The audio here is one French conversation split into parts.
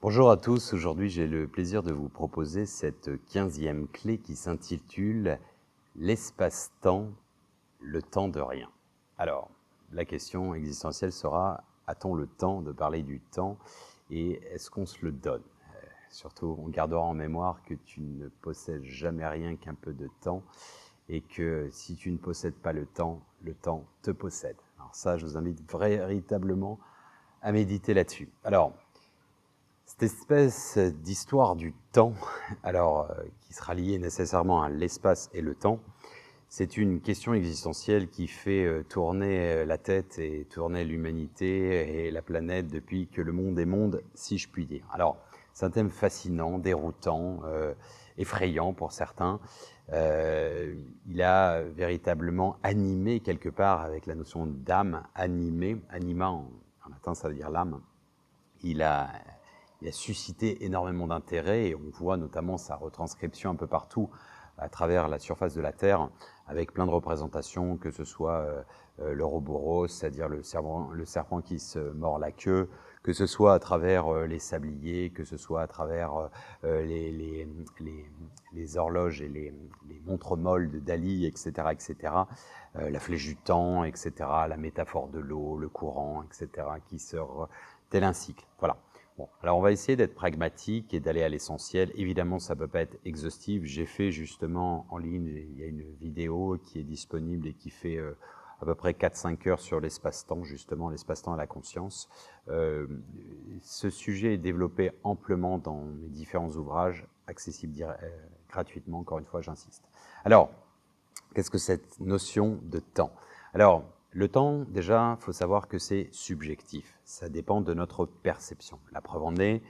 Bonjour à tous, aujourd'hui j'ai le plaisir de vous proposer cette 15e clé qui s'intitule « L'espace-temps, le temps de rien ». Alors, la question existentielle sera, a-t-on le temps de parler du temps et est-ce qu'on se le donne? Surtout, on gardera en mémoire que tu ne possèdes jamais rien qu'un peu de temps et que si tu ne possèdes pas le temps te possède. Alors ça, je vous invite véritablement à méditer là-dessus. Alors, cette espèce d'histoire du temps, qui sera liée nécessairement à l'espace et le temps, c'est une question existentielle qui fait tourner la tête et tourner l'humanité et la planète depuis que le monde est monde, si je puis dire. Alors, c'est un thème fascinant, déroutant, effrayant pour certains. Il a véritablement animé quelque part avec la notion d'âme, animé, anima en latin ça veut dire l'âme. Il a suscité énormément d'intérêt et on voit notamment sa retranscription un peu partout à travers la surface de la Terre avec plein de représentations, que ce soit l'Ouroboros, c'est-à-dire le serpent qui se mord la queue, que ce soit à travers les sabliers, que ce soit à travers les horloges et les montres molles de Dali, etc., etc., la flèche du temps, etc., la métaphore de l'eau, le courant, etc., qui sort tel un cycle. Voilà. Bon, alors on va essayer d'être pragmatique et d'aller à l'essentiel. Évidemment, ça ne peut pas être exhaustif. J'ai fait justement en ligne, il y a une vidéo qui est disponible et qui fait à peu près 4-5 heures sur l'espace-temps, justement, l'espace-temps et la conscience. Ce sujet est développé amplement dans mes différents ouvrages, accessibles gratuitement, encore une fois, j'insiste. Alors, qu'est-ce que cette notion de temps? Alors, le temps, déjà, il faut savoir que c'est subjectif. Ça dépend de notre perception. La preuve en est,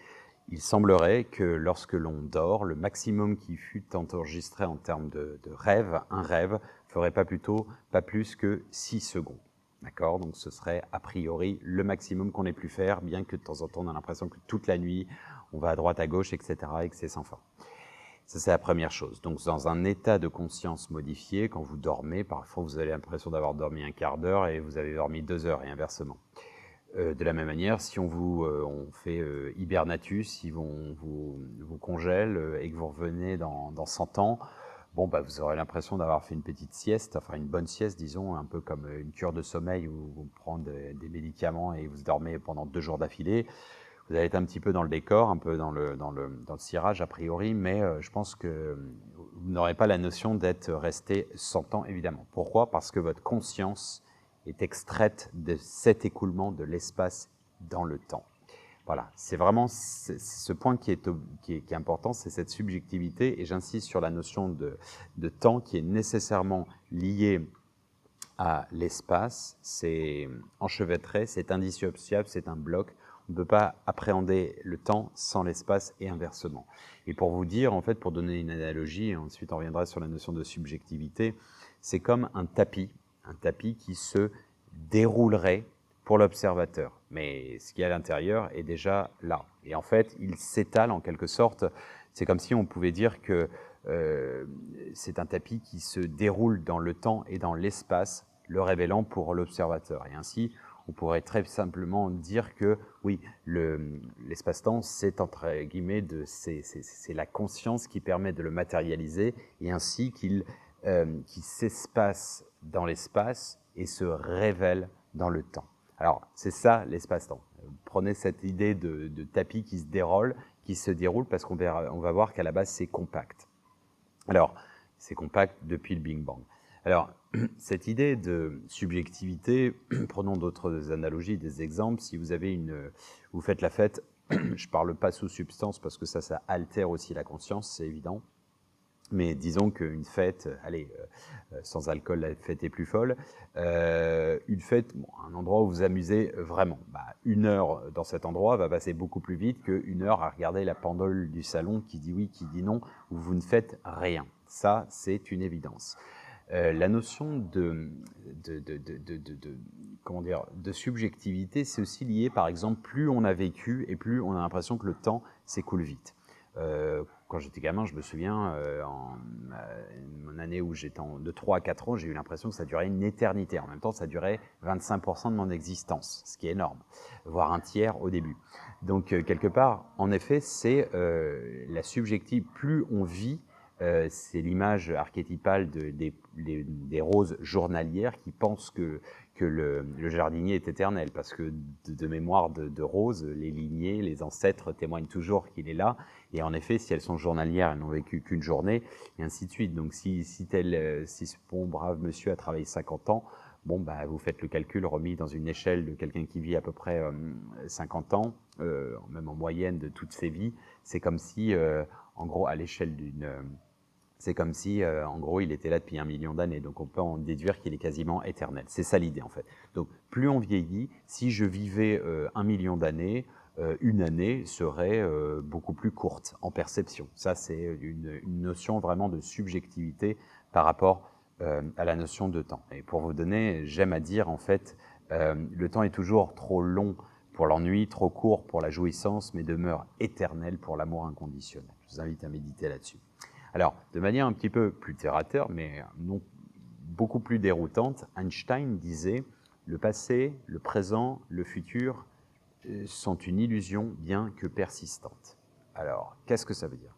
il semblerait que lorsque l'on dort, le maximum qui fut enregistré en termes de rêve, un rêve, ferait pas plus que 6 secondes. D'accord? Donc ce serait a priori le maximum qu'on ait pu faire, bien que de temps en temps on a l'impression que toute la nuit, on va à droite, à gauche, etc. et que c'est sans fin. Ça, c'est la première chose. Donc, dans un état de conscience modifié, quand vous dormez, parfois vous avez l'impression d'avoir dormi un quart d'heure et vous avez dormi 2 heures et inversement. De la même manière, si on fait hibernatus, si on vous congèle et que vous revenez dans 100 ans, bon, bah, vous aurez l'impression d'avoir fait une petite sieste, enfin une bonne sieste, disons, un peu comme une cure de sommeil où vous prenez des médicaments et vous dormez pendant 2 jours d'affilée. Vous allez être un petit peu dans le décor, un peu dans le cirage a priori, mais je pense que vous n'aurez pas la notion d'être resté 100 ans, évidemment. Pourquoi? Parce que votre conscience est extraite de cet écoulement de l'espace dans le temps. Voilà, c'est vraiment ce point qui est important, c'est cette subjectivité, et j'insiste sur la notion de temps qui est nécessairement liée à l'espace, c'est enchevêtré, c'est indissociable, c'est un bloc. On ne peut pas appréhender le temps sans l'espace et inversement. Et pour vous dire, en fait, pour donner une analogie, et ensuite on reviendra sur la notion de subjectivité, c'est comme un tapis qui se déroulerait pour l'observateur. Mais ce qui est à l'intérieur est déjà là. Et en fait, il s'étale en quelque sorte. C'est comme si on pouvait dire que c'est un tapis qui se déroule dans le temps et dans l'espace, le révélant pour l'observateur. Et ainsi, on pourrait très simplement dire que oui, l'espace-temps, c'est entre guillemets, c'est la conscience qui permet de le matérialiser et ainsi qu'il s'espace dans l'espace et se révèle dans le temps. Alors, c'est ça l'espace-temps. Prenez cette idée de tapis qui se déroule, parce qu'on va voir qu'à la base, c'est compact. Alors, c'est compact depuis le Big Bang. Alors, cette idée de subjectivité, prenons d'autres analogies, des exemples. Si vous faites la fête, je ne parle pas sous substance parce que ça altère aussi la conscience, c'est évident. Mais disons qu'une fête, sans alcool, la fête est plus folle. Une fête, un endroit où vous amusez vraiment. 1 heure dans cet endroit va passer beaucoup plus vite qu'1 heure à regarder la pendule du salon qui dit oui, qui dit non, où vous ne faites rien. Ça, c'est une évidence. La notion de subjectivité, c'est aussi lié, par exemple, plus on a vécu et plus on a l'impression que le temps s'écoule vite. Quand j'étais gamin, je me souviens, mon année où j'étais de 3 à 4 ans, j'ai eu l'impression que ça durait une éternité. En même temps, ça durait 25% de mon existence, ce qui est énorme, voire un tiers au début. Donc, quelque part, en effet, c'est la subjective. Plus on vit, c'est l'image archétypale des roses journalières qui pensent que le jardinier est éternel, parce que de mémoire de roses, les lignées, les ancêtres témoignent toujours qu'il est là, et en effet, si elles sont journalières, elles n'ont vécu qu'une journée, et ainsi de suite. Donc si ce bon brave monsieur a travaillé 50 ans, bon, bah, vous faites le calcul remis dans une échelle de quelqu'un qui vit à peu près 50 ans, même en moyenne de toutes ses vies, c'est comme si, en gros, à l'échelle d'une... c'est comme si, en gros, il était là depuis 1 million d'années. Donc, on peut en déduire qu'il est quasiment éternel. C'est ça l'idée, en fait. Donc, plus on vieillit, si je vivais 1 million d'années, une année serait beaucoup plus courte en perception. Ça, c'est une notion vraiment de subjectivité par rapport à la notion de temps. Et pour vous donner, j'aime à dire, en fait, le temps est toujours trop long pour l'ennui, trop court pour la jouissance, mais demeure éternel pour l'amour inconditionnel. Je vous invite à méditer là-dessus. Alors, de manière un petit peu plus terre-à-terre, mais non beaucoup plus déroutante, Einstein disait « Le passé, le présent, le futur sont une illusion bien que persistante ». Alors, qu'est-ce que ça veut dire?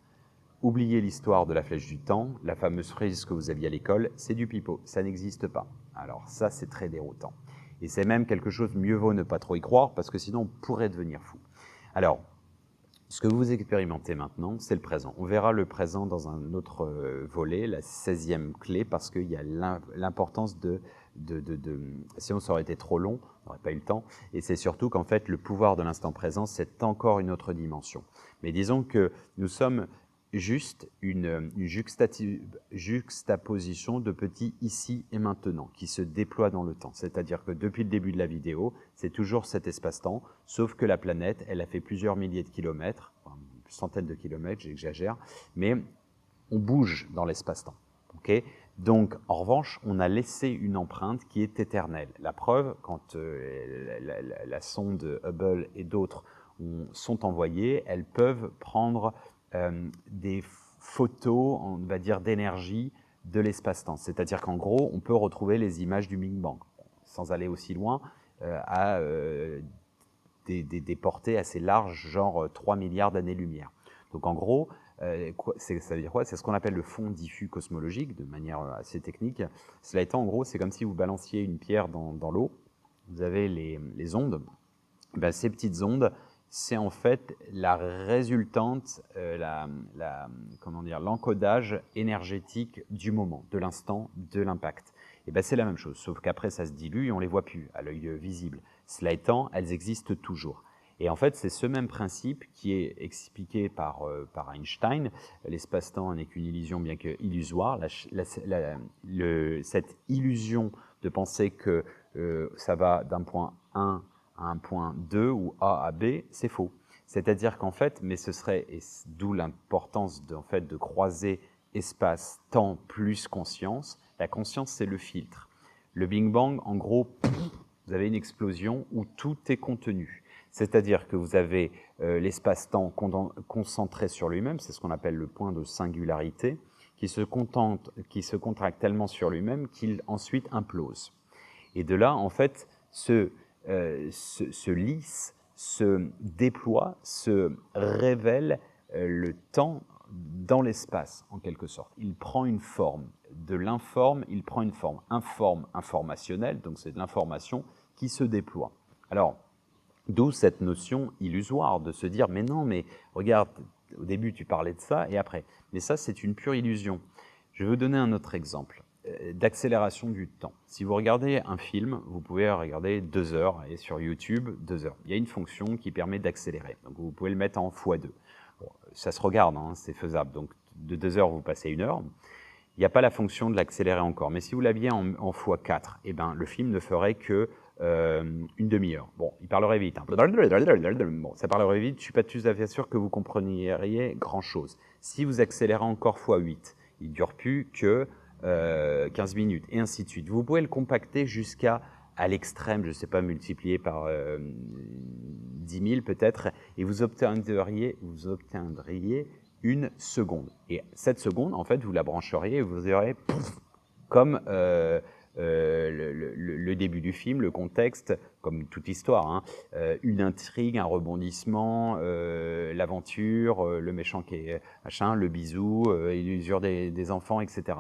Oubliez l'histoire de la flèche du temps, la fameuse frise que vous aviez à l'école, c'est du pipeau, ça n'existe pas. Alors ça, c'est très déroutant. Et c'est même quelque chose, mieux vaut ne pas trop y croire, parce que sinon on pourrait devenir fou. Alors, ce que vous expérimentez maintenant, c'est le présent. On verra le présent dans un autre volet, la 16e clé, parce qu'il y a l'importance sinon ça aurait été trop long, on n'aurait pas eu le temps, et c'est surtout qu'en fait, le pouvoir de l'instant présent, c'est encore une autre dimension. Mais disons que nous sommes juste une juxtaposition de petits ici et maintenant qui se déploie dans le temps. C'est-à-dire que depuis le début de la vidéo, c'est toujours cet espace-temps, sauf que la planète, elle a fait plusieurs milliers de kilomètres, enfin, centaines de kilomètres, j'exagère, mais on bouge dans l'espace-temps. Okay, donc, en revanche, on a laissé une empreinte qui est éternelle. La preuve, quand la sonde Hubble et d'autres sont envoyées, elles peuvent prendre des photos, on va dire, d'énergie de l'espace-temps. C'est-à-dire qu'en gros, on peut retrouver les images du Big Bang, sans aller aussi loin, à des portées assez larges, genre 3 milliards d'années-lumière. Donc en gros, ça veut dire quoi? C'est ce qu'on appelle le fond diffus cosmologique, de manière assez technique. Cela étant, en gros, c'est comme si vous balanciez une pierre dans l'eau. Vous avez les ondes. Ben, ces petites ondes, c'est en fait la résultante, l'encodage énergétique du moment, de l'instant, de l'impact. Et ben, c'est la même chose, sauf qu'après ça se dilue et on ne les voit plus à l'œil visible. Cela étant, elles existent toujours. Et en fait, c'est ce même principe qui est expliqué par Einstein. L'espace-temps n'est qu'une illusion bien que illusoire. Cette illusion de penser que ça va d'un point 1 à un point 2 ou A à B, c'est faux. C'est-à-dire qu'en fait, mais ce serait, et d'où l'importance de croiser espace, temps plus conscience. La conscience, c'est le filtre. Le Big Bang, en gros, vous avez une explosion où tout est contenu. C'est-à-dire que vous avez l'espace-temps concentré sur lui-même, c'est ce qu'on appelle le point de singularité, qui se contracte tellement sur lui-même qu'il ensuite implose. Et de là, en fait, se lisse, se déploie, se révèle le temps dans l'espace, en quelque sorte. Il prend une forme. De l'informe, il prend une forme informe, informationnelle, donc c'est de l'information qui se déploie. Alors, d'où cette notion illusoire de se dire « mais non, mais regarde, au début tu parlais de ça et après ». Mais ça, c'est une pure illusion. Je vais vous donner un autre exemple d'accélération du temps. Si vous regardez un film, vous pouvez regarder 2 heures, et sur YouTube, 2 heures. Il y a une fonction qui permet d'accélérer, donc vous pouvez le mettre en x2. Bon, ça se regarde, hein, c'est faisable, donc de 2 heures, vous passez 1 heure. Il n'y a pas la fonction de l'accélérer encore, mais si vous l'aviez en x4, eh ben, le film ne ferait que une demi-heure. Bon, il parlerait vite. Hein. Bon, ça parlerait vite, je ne suis pas tout à fait sûr que vous compreniez grand-chose. Si vous accélérez encore x8, il ne dure plus que 15 minutes, et ainsi de suite. Vous pouvez le compacter jusqu'à l'extrême, je ne sais pas, multiplié par 10 000 peut-être, et vous obtiendriez 1 seconde. Et cette seconde, en fait, vous la brancheriez et vous aurez pouf, comme le début du film, le contexte, comme toute histoire, hein, une intrigue, un rebondissement, l'aventure, le méchant qui est machin, le bisou, l'usure des enfants, etc.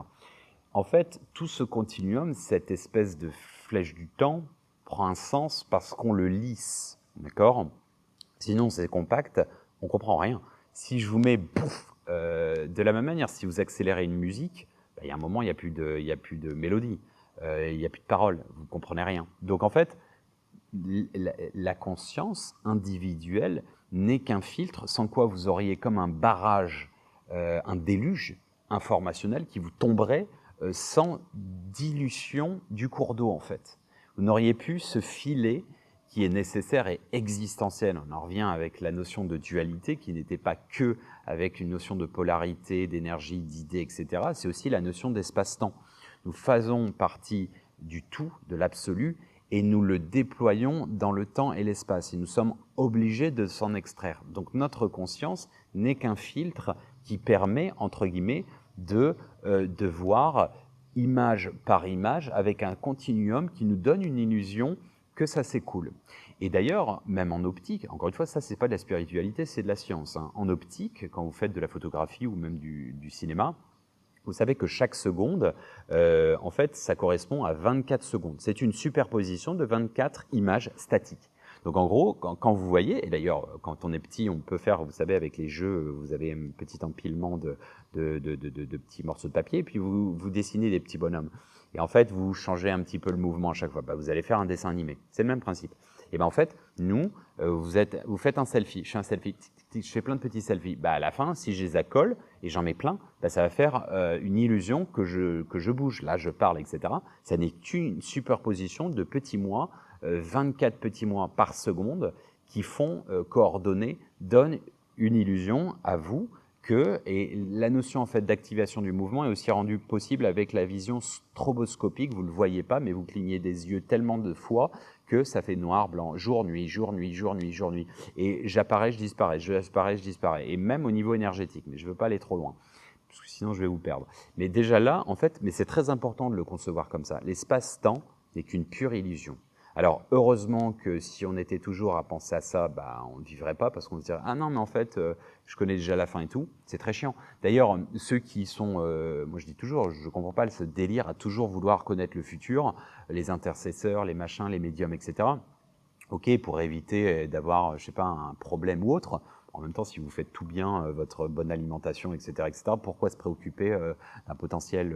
En fait, tout ce continuum, cette espèce de flèche du temps, prend un sens parce qu'on le lisse, d'accord? Sinon, c'est compact, on comprend rien. Si je vous mets pouf, de la même manière, si vous accélérez une musique, il y a un moment, il n'y a plus de mélodie, il n'y a plus de paroles, vous ne comprenez rien. Donc en fait, la conscience individuelle n'est qu'un filtre sans quoi vous auriez comme un barrage, un déluge informationnel qui vous tomberait sans dilution du cours d'eau en fait. Vous n'auriez plus ce filet qui est nécessaire et existentiel. On en revient avec la notion de dualité qui n'était pas que avec une notion de polarité, d'énergie, d'idées, etc. C'est aussi la notion d'espace-temps. Nous faisons partie du tout, de l'absolu, et nous le déployons dans le temps et l'espace. Et nous sommes obligés de s'en extraire. Donc notre conscience n'est qu'un filtre qui permet, entre guillemets, de voir image par image avec un continuum qui nous donne une illusion que ça s'écoule. Et d'ailleurs, même en optique, encore une fois, ça c'est pas de la spiritualité, c'est de la science, hein. En optique, quand vous faites de la photographie ou même du cinéma, vous savez que chaque seconde, en fait, ça correspond à 24 secondes. C'est une superposition de 24 images statiques. Donc en gros, quand vous voyez, et d'ailleurs quand on est petit, on peut faire, vous savez, avec les jeux, vous avez un petit empilement de petits morceaux de papier, puis vous dessinez des petits bonhommes. Et en fait, vous changez un petit peu le mouvement à chaque fois. Vous allez faire un dessin animé. C'est le même principe. Et en fait, nous, vous faites un selfie. Je fais un selfie. Je fais plein de petits selfies. À la fin, si je les accole et j'en mets plein, ça va faire une illusion que je bouge. Là, je parle, etc. Ça n'est qu'une superposition de petits mois, 24 petits mois par seconde, qui font coordonner, donnent une illusion à vous et la notion en fait d'activation du mouvement est aussi rendue possible avec la vision stroboscopique. Vous ne le voyez pas, mais vous clignez des yeux tellement de fois que ça fait noir, blanc, jour, nuit, jour, nuit, jour, nuit, jour, nuit. Et j'apparais, je disparais, je disparais. Et même au niveau énergétique, mais je ne veux pas aller trop loin, parce que sinon je vais vous perdre. Mais déjà là, en fait, mais c'est très important de le concevoir comme ça. L'espace-temps n'est qu'une pure illusion. Alors, heureusement que si on était toujours à penser à ça, on ne vivrait pas parce qu'on se dirait « Ah non, mais en fait, je connais déjà la fin et tout. » C'est très chiant. D'ailleurs, ceux qui sont, moi je dis toujours, je ne comprends pas ce délire à toujours vouloir connaître le futur, les intercesseurs, les machins, les médiums, etc. Ok, pour éviter d'avoir, je sais pas, un problème ou autre. En même temps, si vous faites tout bien, votre bonne alimentation, etc., pourquoi se préoccuper d'un potentiel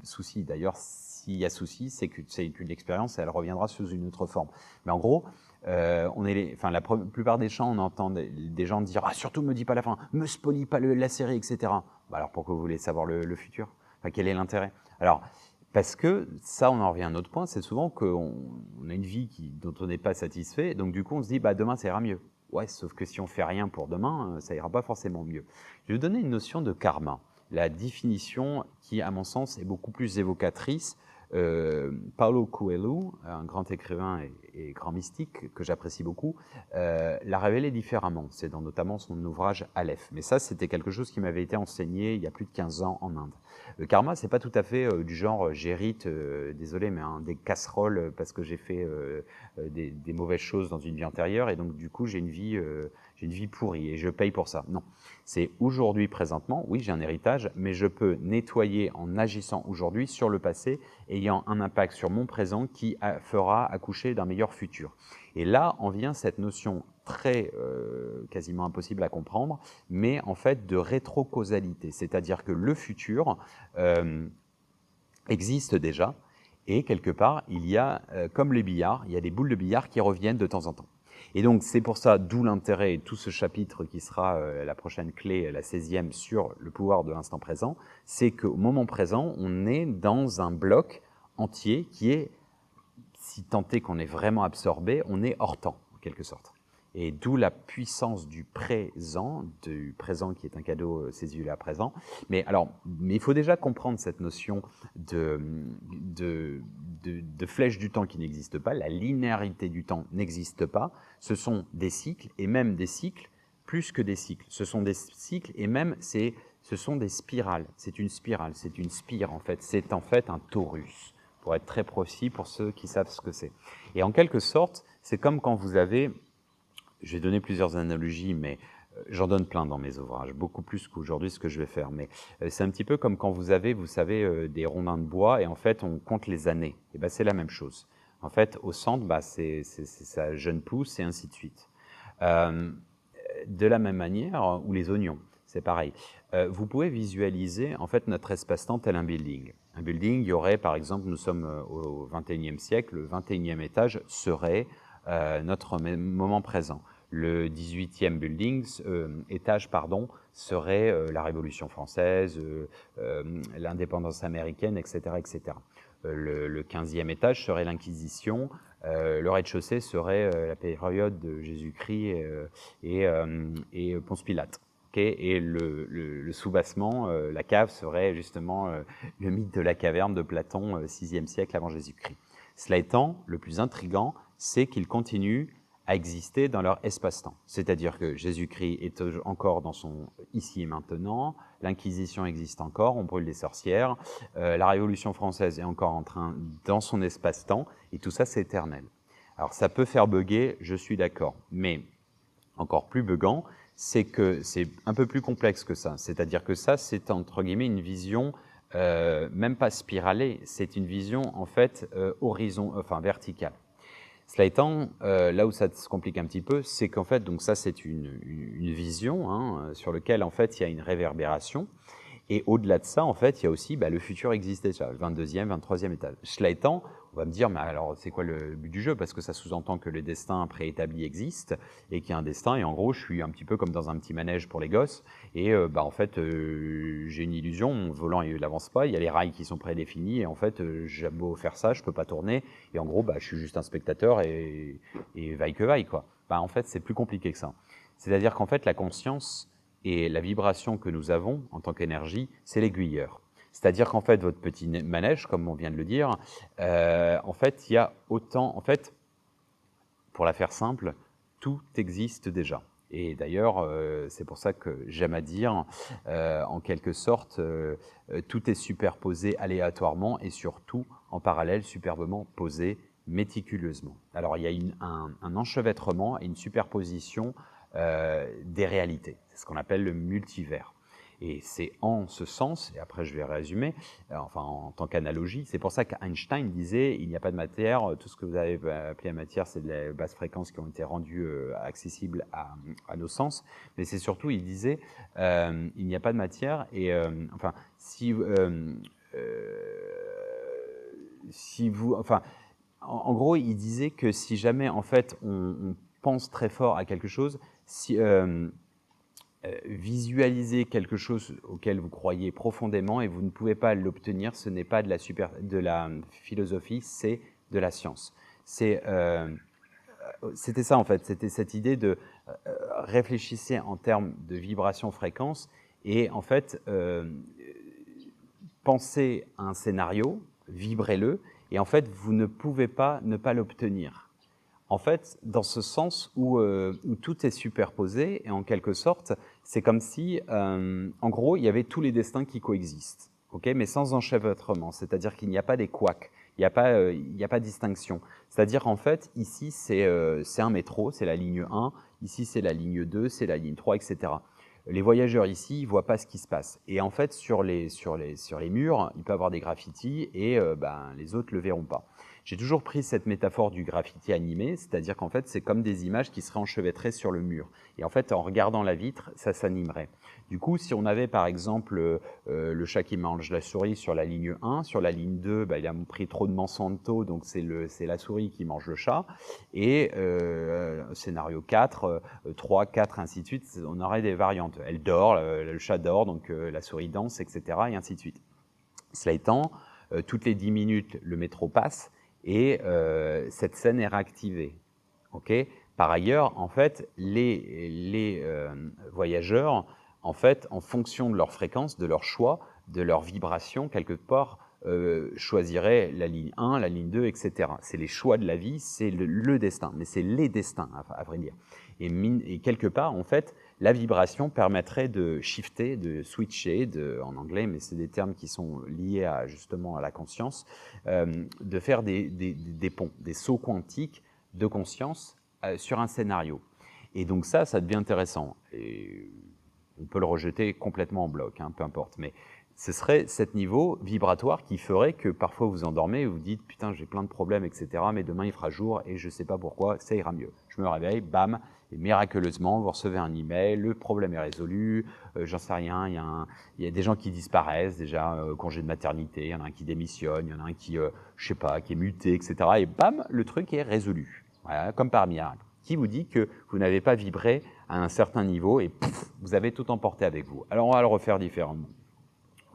souci? D'ailleurs, s'il y a souci, c'est que c'est une expérience et elle reviendra sous une autre forme. Mais en gros, la plupart des gens, on entend des gens dire « Ah, surtout, me dis pas la fin, me spoilie pas la série, etc. » Alors, pourquoi vous voulez savoir le futur? Quel est l'intérêt? Alors, parce que ça, on en revient à un autre point, c'est souvent qu'on a une vie dont on n'est pas satisfait, donc du coup on se dit demain ça ira mieux. Ouais, sauf que si on fait rien pour demain, ça ira pas forcément mieux. Je vais vous donner une notion de karma, la définition qui, à mon sens, est beaucoup plus évocatrice. Paulo Coelho, un grand écrivain et grand mystique que j'apprécie beaucoup, l'a révélé différemment. C'est dans notamment son ouvrage Aleph. Mais ça, c'était quelque chose qui m'avait été enseigné il y a plus de 15 ans en Inde. Le karma, c'est pas tout à fait du genre j'hérite, désolé, mais des casseroles parce que j'ai fait des mauvaises choses dans une vie antérieure et donc du coup j'ai une vie pourrie et je paye pour ça. Non, c'est aujourd'hui, présentement, oui j'ai un héritage, mais je peux nettoyer en agissant aujourd'hui sur le passé, ayant un impact sur mon présent qui fera accoucher d'un meilleur futur. Et là en vient cette notion très quasiment impossible à comprendre, mais en fait de rétrocausalité, c'est-à-dire que le futur existe déjà, et quelque part, il y a, comme les billards, il y a des boules de billard qui reviennent de temps en temps. Et donc c'est pour ça, d'où l'intérêt et tout ce chapitre qui sera la prochaine clé, la 16e, sur le pouvoir de l'instant présent, c'est qu'au moment présent, on est dans un bloc entier qui est, si tant est qu'on est vraiment absorbé, on est hors temps, en quelque sorte. Et d'où la puissance du présent qui est un cadeau saisi à présent. Mais il faut déjà comprendre cette notion de flèche du temps qui n'existe pas. La linéarité du temps n'existe pas. Ce sont des cycles, et même des cycles plus que des cycles. Ce sont des cycles et même ce sont des spirales. C'est une spirale, c'est une spire en fait. C'est en fait un torus, pour être très précis pour ceux qui savent ce que c'est. Et en quelque sorte, c'est comme quand vous avez, je vais donner plusieurs analogies, mais j'en donne plein dans mes ouvrages, beaucoup plus qu'aujourd'hui ce que je vais faire. Mais c'est un petit peu comme quand vous avez, vous savez, des rondins de bois et en fait on compte les années. Et ben c'est la même chose. En fait, au centre, c'est sa jeune pousse et ainsi de suite. De la même manière, ou les oignons, c'est pareil. Vous pouvez visualiser en fait notre espace-temps tel un building. Un building, il y aurait par exemple, nous sommes au XXIe siècle, le 21e étage serait notre moment présent. Le 18e étage serait la Révolution française, l'indépendance américaine, etc. etc. Le 15e étage serait l'Inquisition, le rez-de-chaussée serait la période de Jésus-Christ et Ponce Pilate. Okay, et le sous-bassement, la cave, serait justement le mythe de la caverne de Platon, 6e siècle avant Jésus-Christ. Cela étant, le plus intriguant, c'est qu'ils continuent à exister dans leur espace-temps. C'est-à-dire que Jésus-Christ est encore dans son ici et maintenant, l'Inquisition existe encore, on brûle des sorcières, la Révolution française est encore en train dans son espace-temps, et tout ça, c'est éternel. Alors, ça peut faire bugger, je suis d'accord, mais encore plus buggant, c'est que c'est un peu plus complexe que ça. C'est-à-dire que ça, c'est entre guillemets une vision même pas spiralée, c'est une vision en fait verticale. Cela étant, là où ça se complique un petit peu, c'est qu'en fait, donc ça c'est une vision sur laquelle en fait il y a une réverbération. Et au-delà de ça, en fait, il y a aussi le futur existe déjà, le 22e, 23e étage. Cela étant, on va me dire, mais alors c'est quoi le but du jeu? Parce que ça sous-entend que le destin préétabli existe et qu'il y a un destin. Et en gros, je suis un petit peu comme dans un petit manège pour les gosses. Et en fait, j'ai une illusion, mon volant il n'avance pas, il y a les rails qui sont prédéfinis. Et en fait, j'ai beau faire ça, je peux pas tourner. Et en gros, je suis juste un spectateur et vaille que vaille, quoi. En fait, c'est plus compliqué que ça. C'est-à-dire qu'en fait, la conscience et la vibration que nous avons en tant qu'énergie, c'est l'aiguilleur. C'est-à-dire qu'en fait, votre petit manège, comme on vient de le dire, en fait, il y a autant, en fait, pour la faire simple, tout existe déjà. Et d'ailleurs, c'est pour ça que j'aime à dire, en quelque sorte, tout est superposé aléatoirement et surtout en parallèle, superbement posé méticuleusement. Alors, il y a un enchevêtrement et une superposition des réalités. C'est ce qu'on appelle le multivers. Et c'est en ce sens, et après je vais résumer, en tant qu'analogie, c'est pour ça qu'Einstein disait il n'y a pas de matière, tout ce que vous avez appelé la matière, c'est de basses fréquences qui ont été rendues accessibles à nos sens, mais c'est surtout, il disait il n'y a pas de matière, et si vous, en gros, il disait que si jamais en fait on pense très fort à quelque chose, si visualisez quelque chose auquel vous croyez profondément et vous ne pouvez pas l'obtenir, ce n'est pas de la philosophie, c'est de la science. C'était ça en fait, c'était cette idée de réfléchissez en termes de vibration-fréquence et en fait pensez à un scénario, vibrez-le et en fait vous ne pouvez pas ne pas l'obtenir. En fait, dans ce sens où tout est superposé, et en quelque sorte, c'est comme si, en gros, il y avait tous les destins qui coexistent, okay, mais sans enchevêtrement, c'est-à-dire qu'il n'y a pas des couacs, il n'y a pas de distinction. C'est-à-dire, en fait, ici, c'est un métro, c'est la ligne 1, ici, c'est la ligne 2, c'est la ligne 3, etc. Les voyageurs ici, ils ne voient pas ce qui se passe. Et en fait, sur les murs, il peut y avoir des graffitis et les autres ne le verront pas. J'ai toujours pris cette métaphore du graffiti animé, c'est-à-dire qu'en fait, c'est comme des images qui seraient enchevêtrées sur le mur. Et en fait, en regardant la vitre, ça s'animerait. Du coup, si on avait par exemple le chat qui mange la souris sur la ligne 1, sur la ligne 2, il a pris trop de Monsanto, donc c'est la souris qui mange le chat. Et scénario 4, 3, 4, ainsi de suite, on aurait des variantes. Elle dort, le chat dort, donc la souris danse, etc. et ainsi de suite. Cela étant, toutes les 10 minutes, le métro passe et cette scène est réactivée. Okay, par ailleurs, en fait, les voyageurs, en fait, en fonction de leur fréquence, de leur choix, de leur vibration, quelque part, choisiraient la ligne 1, la ligne 2, etc. C'est les choix de la vie, c'est le destin, mais c'est les destins, à vrai dire. Et quelque part, en fait, la vibration permettrait de shifter, de switcher, en anglais, mais c'est des termes qui sont liés justement à la conscience, de faire des ponts, des sauts quantiques de conscience sur un scénario. Et donc ça devient intéressant. Et on peut le rejeter complètement en bloc, peu importe. Mais ce serait cet niveau vibratoire qui ferait que parfois vous endormez et vous dites « Putain, j'ai plein de problèmes, etc. Mais demain, il fera jour et je ne sais pas pourquoi, ça ira mieux. » Je me réveille, bam, et miraculeusement, vous recevez un email, le problème est résolu, j'en sais rien, il y a des gens qui disparaissent, déjà, congé de maternité, il y en a un qui démissionne, il y en a un qui, je sais pas, qui est muté, etc. Et bam, le truc est résolu. Voilà, comme par miracle. Qui vous dit que vous n'avez pas vibré à un certain niveau et pouf, vous avez tout emporté avec vous. Alors, on va le refaire différemment.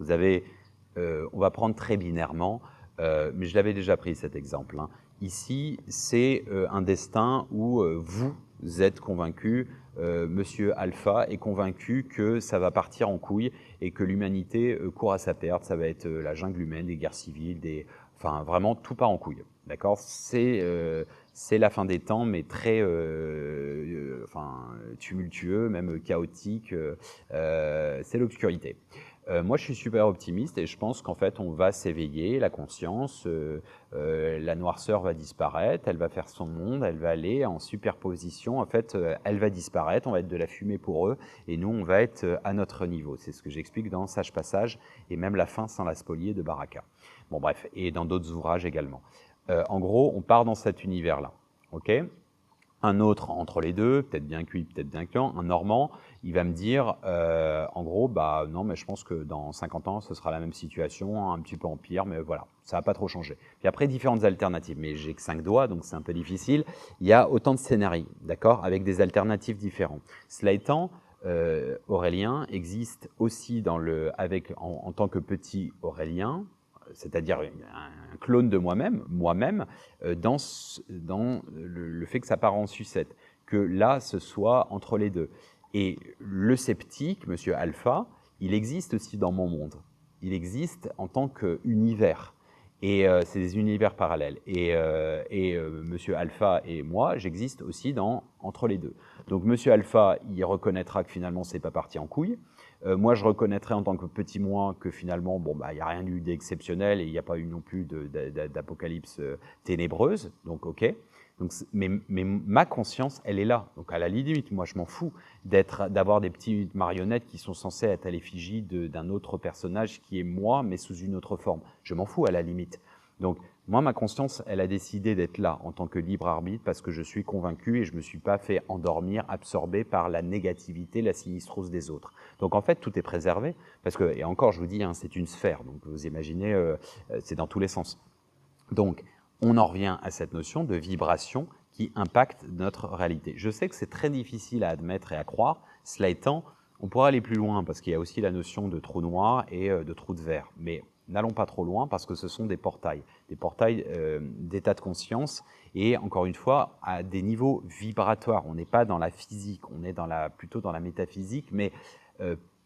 Vous avez, on va prendre très binairement, mais je l'avais déjà pris cet exemple. Ici, c'est un destin où vous êtes convaincu, Monsieur Alpha est convaincu que ça va partir en couille et que l'humanité court à sa perte. Ça va être la jungle humaine, des guerres civiles, enfin vraiment tout part en couille. D'accord, c'est la fin des temps, mais très enfin, tumultueux, même chaotique. C'est l'obscurité. Moi, je suis super optimiste et je pense qu'en fait, on va s'éveiller, la conscience, la noirceur va disparaître, elle va faire son monde, elle va aller en superposition. En fait, elle va disparaître, on va être de la fumée pour eux et nous, on va être à notre niveau. C'est ce que j'explique dans Sage Passage et même La fin sans la spolier de Baraka. Bon, bref, et dans d'autres ouvrages également. En gros, on part dans cet univers-là. Ok ? Un autre entre les deux, peut-être bien cuit, peut-être bien cuit, un Normand, il va me dire, en gros, bah non, mais je pense que dans 50 ans, ce sera la même situation, un petit peu en pire, mais voilà, ça n'a pas trop changé. Puis après, différentes alternatives, mais j'ai que 5 doigts, donc c'est un peu difficile. Il y a autant de scénarios, d'accord, avec des alternatives différentes. Cela étant, Aurélien existe aussi en tant que petit Aurélien, c'est-à-dire un clone de moi-même, dans le fait que ça part en sucette, que là, ce soit entre les deux. Et le sceptique, Monsieur Alpha, il existe aussi dans mon monde. Il existe en tant qu'univers. Et c'est des univers parallèles. Et Monsieur Alpha et moi, j'existe aussi entre les deux. Donc Monsieur Alpha, il reconnaîtra que finalement, c'est pas parti en couille. Moi, je reconnaîtrai en tant que petit moi que finalement, bon, bah, il n'y a rien eu d'exceptionnel et il n'y a pas eu non plus d'apocalypse ténébreuse. Donc, ok. Donc, mais ma conscience, elle est là. Donc, à la limite, moi, je m'en fous d'avoir des petites marionnettes qui sont censées être à l'effigie d'un autre personnage qui est moi, mais sous une autre forme. Je m'en fous à la limite. Donc, moi, ma conscience, elle a décidé d'être là en tant que libre arbitre parce que je suis convaincu et je ne me suis pas fait endormir, absorbé par la négativité, la sinistrose des autres. Donc, en fait, tout est préservé parce que, et encore, je vous dis, c'est une sphère. Donc, vous imaginez, c'est dans tous les sens. Donc, on en revient à cette notion de vibration qui impacte notre réalité. Je sais que c'est très difficile à admettre et à croire. Cela étant, on pourra aller plus loin parce qu'il y a aussi la notion de trou noir et de trou de verre. Mais n'allons pas trop loin parce que ce sont des portails d'état de conscience et encore une fois à des niveaux vibratoires. On n'est pas dans la physique, on est plutôt dans la métaphysique, mais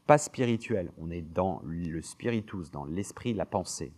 pas spirituel. On est dans le spiritus, dans l'esprit, la pensée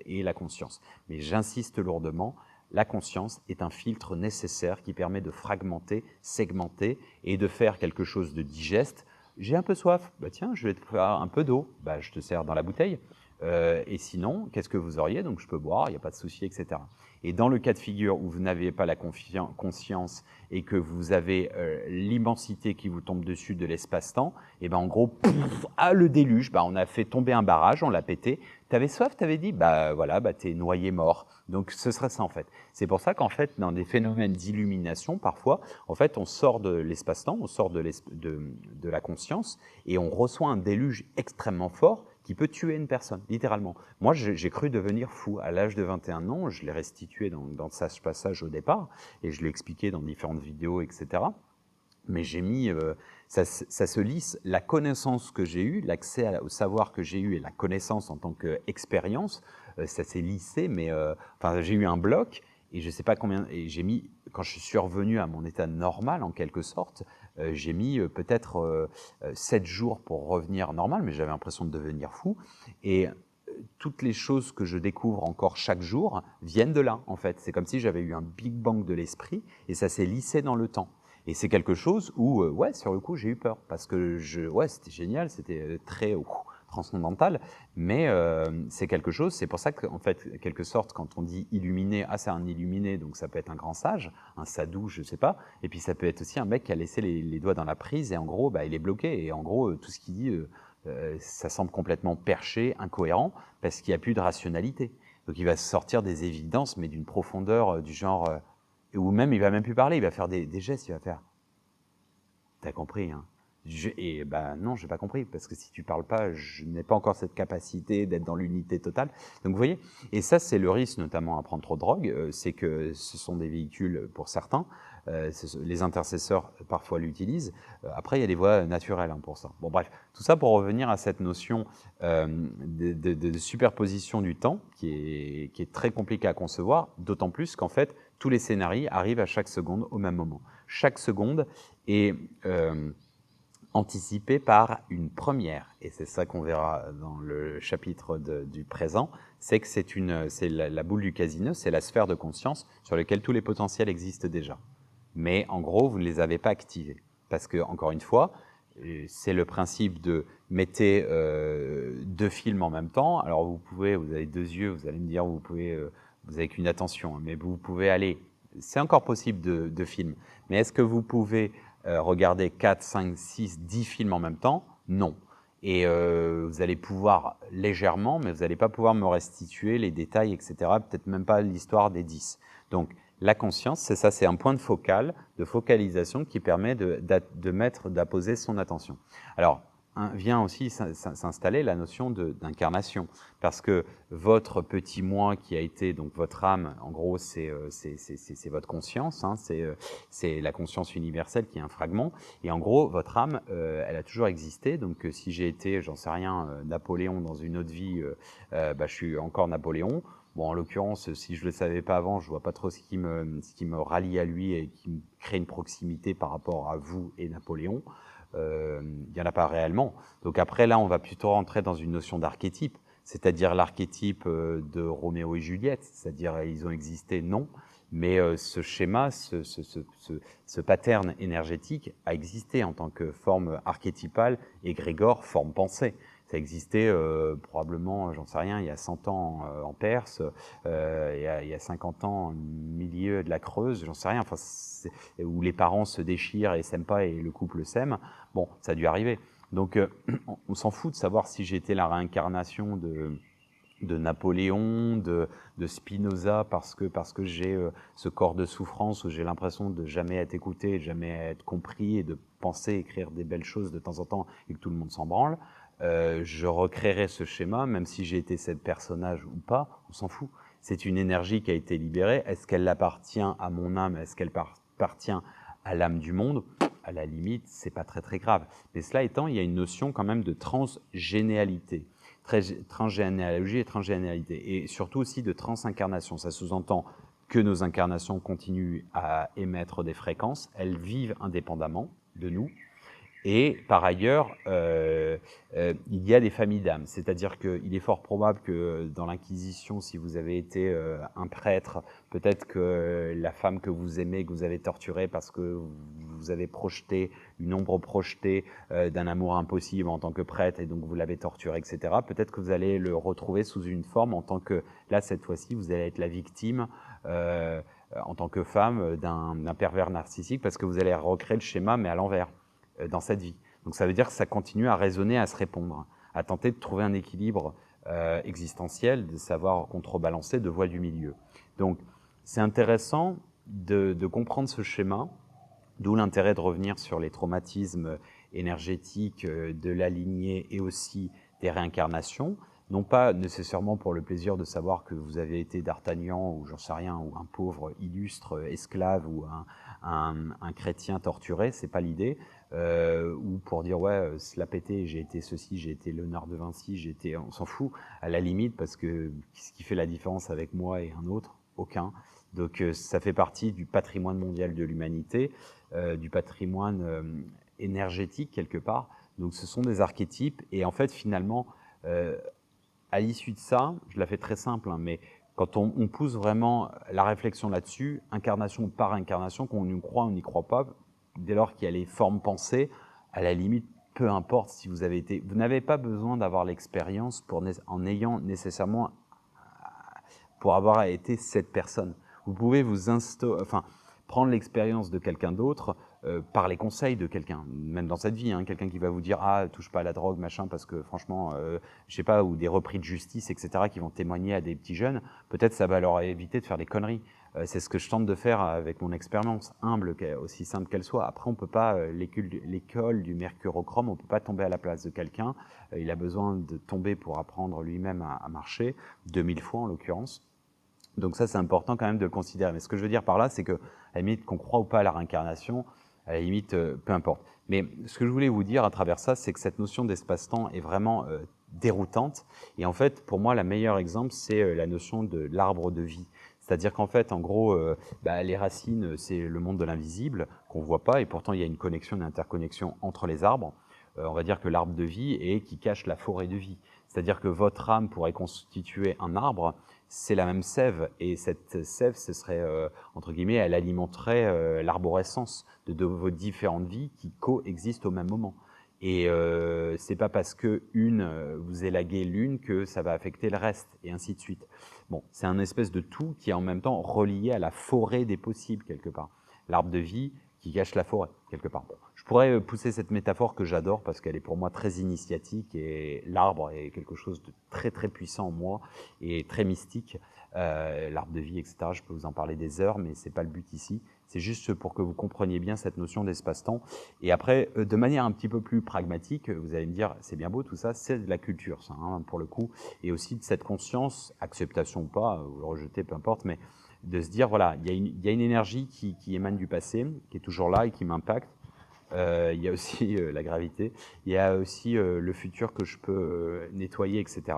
et la conscience. Mais j'insiste lourdement, la conscience est un filtre nécessaire qui permet de fragmenter, segmenter et de faire quelque chose de digeste. J'ai un peu soif, bah tiens, je vais te faire un peu d'eau, bah je te sers dans la bouteille. Et sinon, qu'est-ce que vous auriez? Donc je peux boire, il n'y a pas de souci, etc. Et dans le cas de figure où vous n'avez pas la conscience et que vous avez l'immensité qui vous tombe dessus de l'espace-temps, et ben en gros, pouf, le déluge, bah on a fait tomber un barrage, on l'a pété. T'avais soif, t'avais dit, bah voilà, bah t'es noyé mort. Donc ce serait ça en fait. C'est pour ça qu'en fait, dans des phénomènes d'illumination, parfois, en fait, on sort de l'espace-temps, on sort de la conscience et on reçoit un déluge extrêmement fort qui peut tuer une personne, littéralement. Moi, j'ai cru devenir fou. À l'âge de 21 ans, je l'ai restitué dans Sage Passage au départ, et je l'ai expliqué dans différentes vidéos, etc. Mais j'ai mis, ça se lisse, la connaissance que j'ai eue, l'accès au savoir que j'ai eu et la connaissance en tant qu'expérience, ça s'est lissé, mais enfin, j'ai eu un bloc, et je ne sais pas combien, et j'ai mis, quand je suis revenu à mon état normal, en quelque sorte, j'ai mis peut-être 7 jours pour revenir normal, mais j'avais l'impression de devenir fou. Et toutes les choses que je découvre encore chaque jour viennent de là, en fait. C'est comme si j'avais eu un Big Bang de l'esprit et ça s'est lissé dans le temps. Et c'est quelque chose où, ouais, sur le coup, j'ai eu peur, parce que ouais, c'était génial, c'était très transcendantal, mais c'est quelque chose, c'est pour ça qu'en fait, quelque sorte, quand on dit illuminé, ah, c'est un illuminé, donc ça peut être un grand sage, un sadhu, je sais pas, et puis ça peut être aussi un mec qui a laissé les doigts dans la prise, et en gros, bah, il est bloqué, et en gros, tout ce qu'il dit, ça semble complètement perché, incohérent, parce qu'il n'y a plus de rationalité. Donc il va sortir des évidences, mais d'une profondeur du genre, ou même il va même plus parler, il va faire des gestes, il va faire. T'as compris, hein? Et ben non, j'ai pas compris, parce que si tu parles pas, je n'ai pas encore cette capacité d'être dans l'unité totale. Donc vous voyez, et ça c'est le risque notamment à prendre trop de drogue, c'est que ce sont des véhicules pour certains, les intercesseurs parfois l'utilisent, après il y a des voies naturelles pour ça. Bon bref, tout ça pour revenir à cette notion de superposition du temps qui est très compliquée à concevoir, d'autant plus qu'en fait tous les scénarios arrivent à chaque seconde au même moment. Chaque seconde est anticipée par une première, et c'est ça qu'on verra dans le chapitre du présent, c'est que c'est la boule du casino, c'est la sphère de conscience sur laquelle tous les potentiels existent déjà. Mais en gros, vous ne les avez pas activés. Parce que, encore une fois, c'est le principe de mettez deux films en même temps. Alors vous avez deux yeux, vous allez me dire, vous avez qu'une attention, mais vous pouvez aller, c'est encore possible de films, mais est-ce que vous pouvez regarder 4, 5, 6, 10 films en même temps? Non. Et vous allez pouvoir légèrement, mais vous n'allez pas pouvoir me restituer les détails, etc. Peut-être même pas l'histoire des 10. Donc, la conscience, c'est ça, c'est un point de focalisation qui permet d'apposer son attention. Alors, vient aussi s'installer la notion d'incarnation, parce que votre petit moi qui a été, donc votre âme, en gros, c'est votre conscience, hein, c'est la conscience universelle qui est un fragment, et en gros, votre âme, elle a toujours existé, donc si j'ai été, j'en sais rien, Napoléon dans une autre vie, je suis encore Napoléon. Bon, en l'occurrence, si je ne le savais pas avant, je ne vois pas trop ce qui me rallie à lui et qui me crée une proximité par rapport à vous et Napoléon. Il n'y en a pas réellement. Donc après, là, on va plutôt rentrer dans une notion d'archétype, c'est-à-dire l'archétype de Roméo et Juliette, c'est-à-dire ils ont existé, non, mais ce schéma, ce pattern énergétique a existé en tant que forme archétypale et Grégor, forme pensée. Ça existait probablement, j'en sais rien, il y a 100 ans en Perse, il y a 50 ans au milieu de la Creuse, j'en sais rien, enfin, où les parents se déchirent et s'aiment pas et le couple s'aime. Bon, ça a dû arriver. Donc, on s'en fout de savoir si j'étais la réincarnation de Napoléon, de Spinoza, parce que j'ai ce corps de souffrance où j'ai l'impression de jamais être écouté, de jamais être compris et de penser écrire des belles choses de temps en temps et que tout le monde s'en branle. Je recréerai ce schéma, même si j'ai été ce personnage ou pas, on s'en fout. C'est une énergie qui a été libérée. Est-ce qu'elle appartient à mon âme? Est-ce qu'elle appartient à l'âme du monde? À la limite, c'est pas très très grave. Mais cela étant, il y a une notion quand même de transgénéalité. Transgénéalogie et transgénéalité. Et surtout aussi de transincarnation. Ça sous-entend que nos incarnations continuent à émettre des fréquences. Elles vivent indépendamment de nous. Et par ailleurs, il y a des familles d'âmes, c'est-à-dire qu'il est fort probable que dans l'Inquisition, si vous avez été un prêtre, peut-être que la femme que vous aimez, que vous avez torturée parce que vous avez projeté, une ombre projetée d'un amour impossible en tant que prêtre, et donc vous l'avez torturé, etc., peut-être que vous allez le retrouver sous une forme en tant que, là, cette fois-ci, vous allez être la victime en tant que femme d'un pervers narcissique, parce que vous allez recréer le schéma, mais à l'envers dans cette vie. Donc ça veut dire que ça continue à résonner, à se répondre, à tenter de trouver un équilibre existentiel, de savoir contrebalancer, de voie du milieu. Donc c'est intéressant de comprendre ce schéma, d'où l'intérêt de revenir sur les traumatismes énergétiques de la lignée et aussi des réincarnations, non pas nécessairement pour le plaisir de savoir que vous avez été d'Artagnan ou j'en sais rien, ou un pauvre illustre esclave ou un chrétien torturé, c'est pas l'idée, ou pour dire ouais, cela pété, j'ai été ceci, j'ai été Léonard de Vinci, on s'en fout à la limite, parce que ce qui fait la différence avec moi et un autre, aucun. Donc ça fait partie du patrimoine mondial de l'humanité, du patrimoine énergétique quelque part. Donc ce sont des archétypes, et en fait finalement, à l'issue de ça, je la fais très simple, hein, mais quand on pousse vraiment la réflexion là-dessus, incarnation ou par incarnation, qu'on y croit ou n'y croit pas, dès lors qu'il y a les formes pensées, à la limite, peu importe si vous avez été... Vous n'avez pas besoin d'avoir l'expérience en ayant nécessairement pour avoir été cette personne. Vous pouvez prendre l'expérience de quelqu'un d'autre par les conseils de quelqu'un, même dans cette vie, hein, quelqu'un qui va vous dire « Ah, touche pas à la drogue, machin, parce que franchement, je sais pas, ou des repris de justice, etc., qui vont témoigner à des petits jeunes, peut-être ça va leur éviter de faire des conneries. » C'est ce que je tente de faire avec mon expérience, humble, aussi simple qu'elle soit. Après, on peut pas, l'école du mercurochrome, on peut pas tomber à la place de quelqu'un. Il a besoin de tomber pour apprendre lui-même à marcher, 2000 fois en l'occurrence. Donc ça, c'est important quand même de le considérer. Mais ce que je veux dire par là, c'est que, à la limite, qu'on croit ou pas à la réincarnation, à la limite, peu importe. Mais ce que je voulais vous dire à travers ça, c'est que cette notion d'espace-temps est vraiment déroutante. Et en fait, pour moi, le meilleur exemple, c'est la notion de l'arbre de vie. C'est-à-dire qu'en fait, en gros, les racines, c'est le monde de l'invisible, qu'on ne voit pas, et pourtant, il y a une connexion, une interconnexion entre les arbres. On va dire que l'arbre de vie est qui cache la forêt de vie. C'est-à-dire que votre âme pourrait constituer un arbre, c'est la même sève, et cette sève, ce serait, entre guillemets, elle alimenterait l'arborescence de vos différentes vies qui coexistent au même moment. Et c'est pas parce que vous élaguez l'une que ça va affecter le reste, et ainsi de suite. Bon, c'est un espèce de tout qui est en même temps relié à la forêt des possibles, quelque part. L'arbre de vie qui cache la forêt, quelque part. Bon, je pourrais pousser cette métaphore que j'adore parce qu'elle est pour moi très initiatique et l'arbre est quelque chose de très très puissant en moi et très mystique. L'arbre de vie, etc. Je peux vous en parler des heures, mais c'est pas le but ici. C'est juste pour que vous compreniez bien cette notion d'espace-temps. Et après, de manière un petit peu plus pragmatique, vous allez me dire, c'est bien beau tout ça, c'est de la culture, ça, hein, pour le coup, et aussi de cette conscience, acceptation ou pas, vous le rejetez, peu importe, mais de se dire, voilà, il y a une énergie qui émane du passé, qui est toujours là et qui m'impacte. Il y a aussi la gravité, il y a aussi le futur que je peux nettoyer, etc.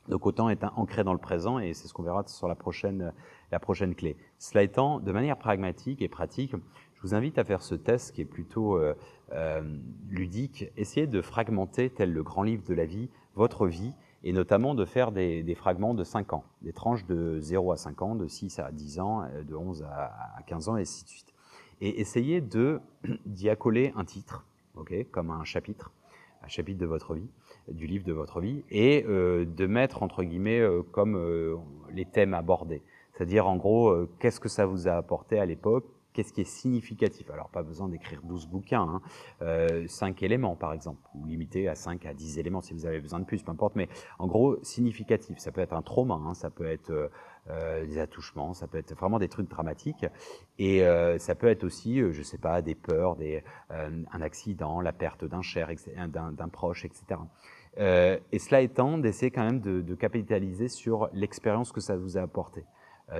Donc autant être ancré dans le présent, et c'est ce qu'on verra sur la prochaine clé. Cela étant, de manière pragmatique et pratique, je vous invite à faire ce test qui est plutôt ludique. Essayez de fragmenter, tel le grand livre de la vie, votre vie, et notamment de faire des fragments de 5 ans, des tranches de 0 à 5 ans, de 6 à 10 ans, de 11 à 15 ans, et ainsi de suite. Et essayez d'y accoler un titre, comme un chapitre de votre vie, du livre de votre vie, et de mettre, entre guillemets, comme les thèmes abordés. C'est-à-dire, en gros, qu'est-ce que ça vous a apporté à l'époque, qu'est-ce qui est significatif. Alors, pas besoin d'écrire 12 bouquins, 5 éléments, par exemple, ou limité à 5 à 10 éléments si vous avez besoin de plus, peu importe, mais en gros, significatif. Ça peut être un trauma, ça peut être des attouchements, ça peut être vraiment des trucs dramatiques, et ça peut être aussi, je sais pas, des peurs, un accident, la perte d'un cher, d'un proche, etc. Et cela étant, d'essayer quand même de capitaliser sur l'expérience que ça vous a apporté.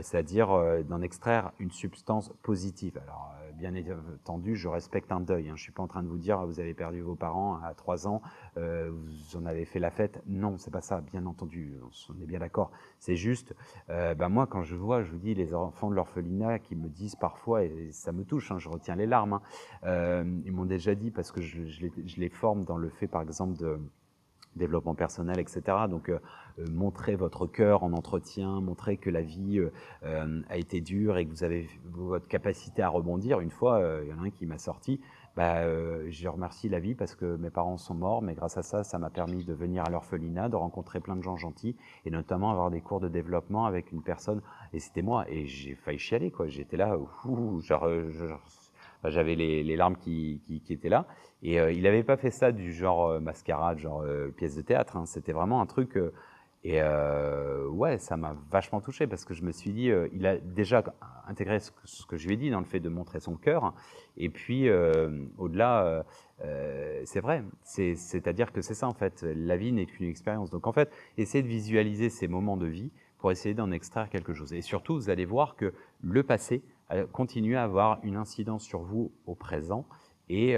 C'est-à-dire d'en extraire une substance positive. Alors, bien entendu, je respecte un deuil. Je ne suis pas en train de vous dire vous avez perdu vos parents à 3 ans, vous en avez fait la fête. Non, c'est pas ça, bien entendu, on est bien d'accord. C'est juste, moi, quand je vous dis les enfants de l'orphelinat qui me disent parfois, et ça me touche, je retiens les larmes, ils m'ont déjà dit, parce que je les forme dans le fait, par exemple, de développement personnel, etc. Donc, montrez votre cœur en entretien, montrez que la vie a été dure et que vous avez votre capacité à rebondir. Une fois, il y en a un qui m'a sorti, je remercie la vie parce que mes parents sont morts, mais grâce à ça, ça m'a permis de venir à l'orphelinat, de rencontrer plein de gens gentils et notamment avoir des cours de développement avec une personne, et c'était moi, et j'ai failli chialer, quoi. J'étais là, j'avais les larmes qui étaient là. Et il n'avait pas fait ça du genre mascarade, genre pièce de théâtre. C'était vraiment un truc. Ouais, ça m'a vachement touché parce que je me suis dit, il a déjà intégré ce que je lui ai dit dans le fait de montrer son cœur. Et puis, au-delà, c'est vrai. C'est-à-dire que c'est ça, en fait. La vie n'est qu'une expérience. Donc, en fait, essayez de visualiser ces moments de vie pour essayer d'en extraire quelque chose. Et surtout, vous allez voir que le passé continue à avoir une incidence sur vous au présent et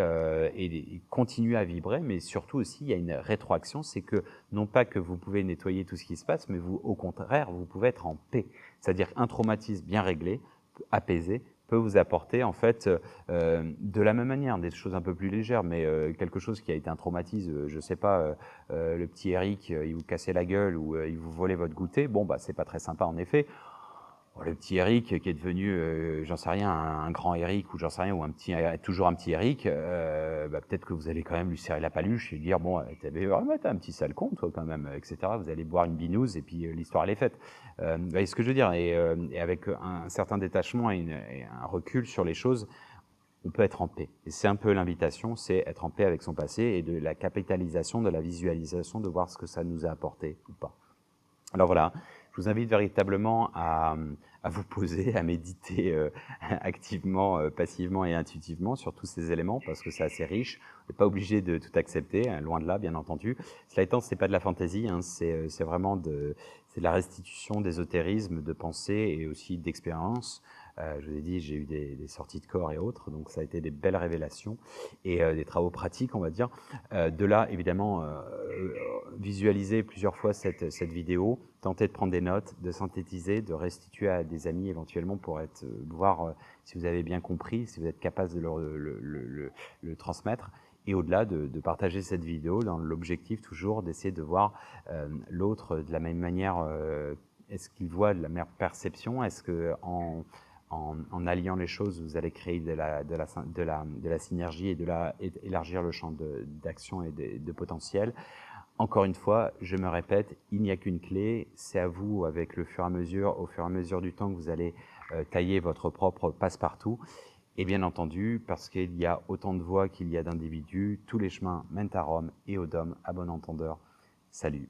continue à vibrer, mais surtout aussi, il y a une rétroaction, c'est que non pas que vous pouvez nettoyer tout ce qui se passe, mais vous, au contraire, vous pouvez être en paix. C'est-à-dire qu'un traumatisme bien réglé, apaisé, peut vous apporter en fait de la même manière des choses un peu plus légères, mais quelque chose qui a été un traumatisme, je sais pas, le petit Eric, il vous cassait la gueule ou il vous volait votre goûter, bon bah c'est pas très sympa en effet. le petit Eric qui est devenu, j'en sais rien, un grand Eric ou j'en sais rien, ou toujours un petit Eric, peut-être que vous allez quand même lui serrer la paluche et lui dire: «Bon, t'as un petit sale con toi quand même», et cetera. Vous allez boire une binouse et puis, l'histoire elle est faite. Vous voyez ce que je veux dire? Et avec un certain détachement et un recul sur les choses, on peut être en paix. Et c'est un peu l'invitation, c'est être en paix avec son passé et de la capitalisation, de la visualisation, de voir ce que ça nous a apporté ou pas. Alors voilà, je vous invite véritablement à vous poser, à méditer activement, passivement et intuitivement sur tous ces éléments, parce que c'est assez riche. Vous n'êtes pas obligé de tout accepter, hein, loin de là, bien entendu. Cela étant, ce n'est pas de la fantaisie, hein, c'est vraiment de la restitution d'ésotérisme, de pensée et aussi d'expérience. Je vous ai dit, j'ai eu des sorties de corps et autres, donc ça a été des belles révélations et des travaux pratiques, on va dire. De là, évidemment, visualiser plusieurs fois cette vidéo, tenter de prendre des notes, de synthétiser, de restituer à des amis éventuellement pour voir si vous avez bien compris, si vous êtes capable de le transmettre. Et au-delà, de partager cette vidéo dans l'objectif toujours d'essayer de voir l'autre de la même manière. Est-ce qu'il voit de la même perception? Est-ce qu'en alliant les choses, vous allez créer de la synergie et élargir le champ d'action et de potentiel? Encore une fois, je me répète, il n'y a qu'une clé, c'est à vous, avec au fur et à mesure du temps, que vous allez tailler votre propre passe-partout. Et bien entendu, parce qu'il y a autant de voix qu'il y a d'individus, tous les chemins mènent à Rome et au Dôme, à bon entendeur. Salut!